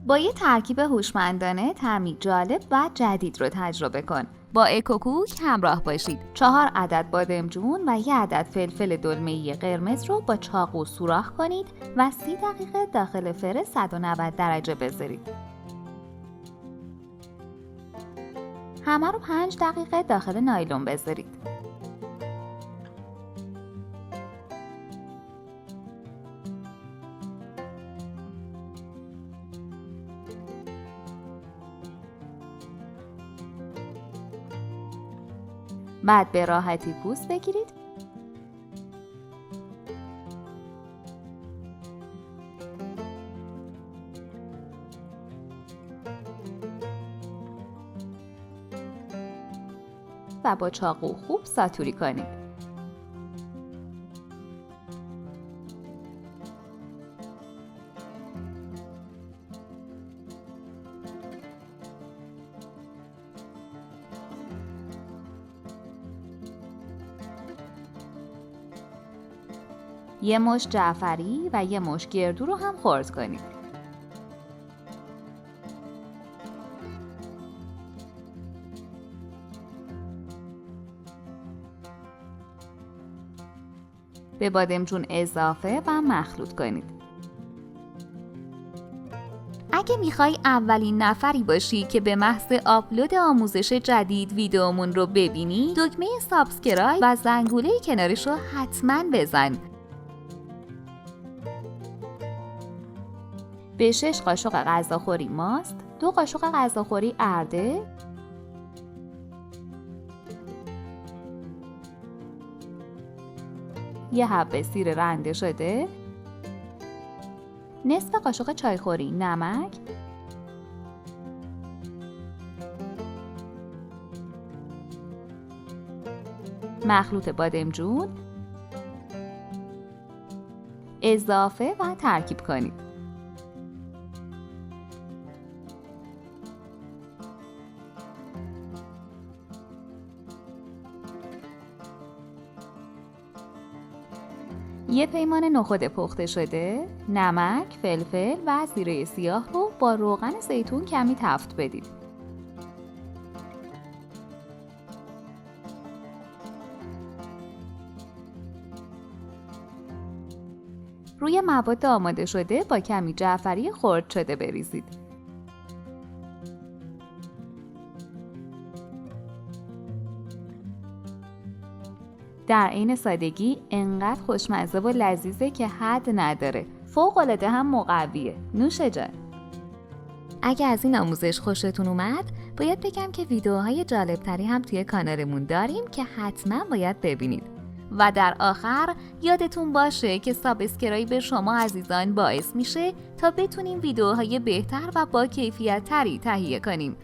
با یه ترکیب هوشمندانه طعمی جالب و جدید رو تجربه کن. با اکوکوک همراه باشید. 4 عدد بادمجون و 1 عدد فلفل دلمه‌ای قرمز رو با چاقو سوراخ کنید و 30 دقیقه داخل فر 190 درجه بذارید. همه رو 5 دقیقه داخل نایلون بذارید. بعد به راحتی پوست بگیرید و با چاقو خوب ساتوری کنید. یه مشت جعفری و یه مشت گردو رو هم خرد کنید. به بادمجون اضافه و مخلوط کنید. اگه میخوای اولین نفری باشی که به محض آپلود آموزش جدید ویدیومون رو ببینی، دکمه سابسکرایب و زنگوله کنارش رو حتما بزن. به 6 قاشق غذاخوری ماست، 2 قاشق غذاخوری ارده، یه حبه سیر رنده شده، نصف قاشق چایخوری نمک، مخلوط بادمجون اضافه و ترکیب کنید. یه پیمان نخود پخته شده، نمک، فلفل و زیره سیاه رو با روغن زیتون کمی تفت بدید. روی مواد آماده شده با کمی جعفری خرد شده بریزید. در عین سادگی انقدر خوشمزه و لذیذه که حد نداره. فوق‌العاده هم مقویه. نوش جان. اگه از این آموزش خوشتون اومد، باید بگم که ویدیوهای جالبتری هم توی کانالمون داریم که حتما باید ببینید. و در آخر یادتون باشه که سابسکرایب شما عزیزان باعث میشه تا بتونیم ویدیوهای بهتر و با کیفیت تری تهیه کنیم.